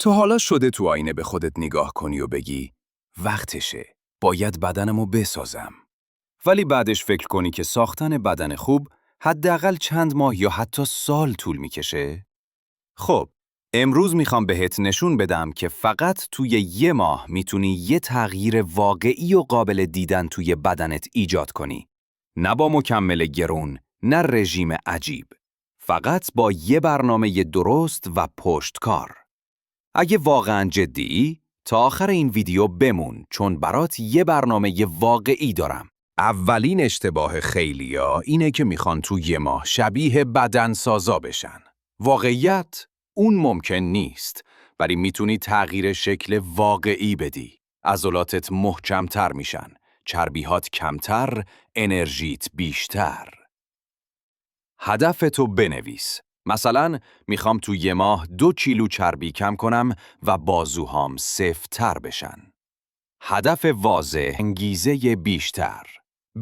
تو حالا شده تو آینه به خودت نگاه کنی و بگی وقتشه، باید بدنمو بسازم. ولی بعدش فکر کنی که ساختن بدن خوب حداقل چند ماه یا حتی سال طول میکشه؟ خب، امروز میخوام بهت نشون بدم که فقط توی 1 ماه میتونی یه تغییر واقعی و قابل دیدن توی بدنت ایجاد کنی. نه با مکمل گرون، نه رژیم عجیب. فقط با یه برنامه درست و پشتکار. اگه واقعاً جدی، تا آخر این ویدیو بمون چون برات یه برنامه واقعی دارم. اولین اشتباه خیلیا اینه که میخوان تو 1 ماه شبیه بدنسازا بشن. واقعیت اون ممکن نیست، ولی میتونی تغییر شکل واقعی بدی. عضلاتت محکمتر میشن، چربیهات کمتر، انرژیت بیشتر. هدفتو بنویس. مثلا میخوام تو 1 ماه 2 کیلو چربی کم کنم و بازوهام سفت‌تر بشن. هدف واضح، انگیزه بیشتر.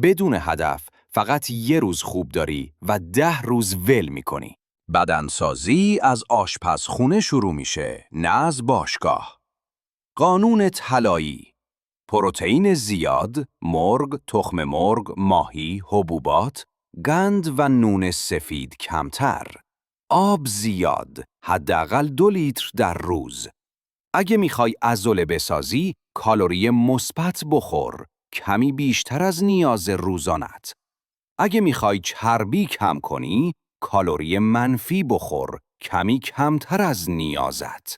بدون هدف فقط 1 روز خوب داری و 10 روز ول میکنی. بدنسازی از آشپزخونه شروع میشه، نه از باشگاه. قانون طلایی: پروتئین زیاد، مرغ، تخم مرغ، ماهی، حبوبات، گند و نون سفید کمتر. آب زیاد، حداقل 2 لیتر در روز. اگه میخوای عضله بسازی، کالری مثبت بخور، کمی بیشتر از نیاز روزانت. اگه میخوای چربی کم کنی، کالری منفی بخور، کمی کمتر از نیازت.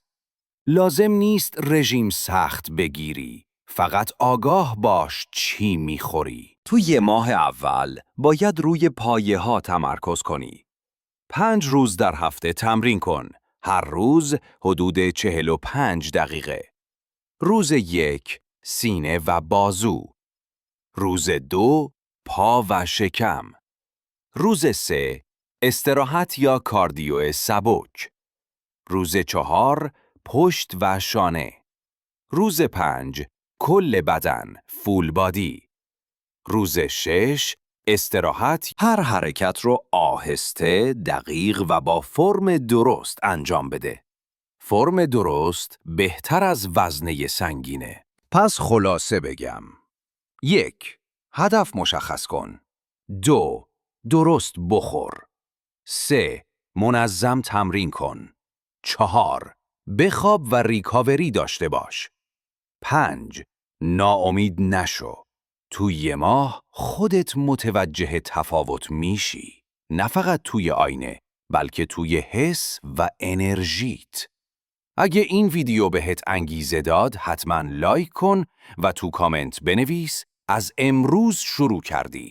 لازم نیست رژیم سخت بگیری، فقط آگاه باش چی میخوری. تو 1 ماه اول باید روی پایه‌ها تمرکز کنی. 5 روز در هفته تمرین کن. هر روز حدود 45 دقیقه. روز 1 سینه و بازو. روز 2 پا و شکم. روز 3 استراحت یا کاردیو سبک. روز 4 پشت و شانه. روز 5 کل بدن، فول بادی. روز 6 استراحت، هر حرکت رو آهسته، دقیق و با فرم درست انجام بده. فرم درست بهتر از وزنه سنگینه. پس خلاصه بگم: 1. هدف مشخص کن. 2. درست بخور. 3. منظم تمرین کن. 4. بخواب و ریکاوری داشته باش. 5. ناامید نشو. توی 1 ماه خودت متوجه تفاوت میشی. نه فقط توی آینه، بلکه توی حس و انرژیت. اگه این ویدیو بهت انگیزه داد، حتما لایک کن و تو کامنت بنویس از امروز شروع کردی.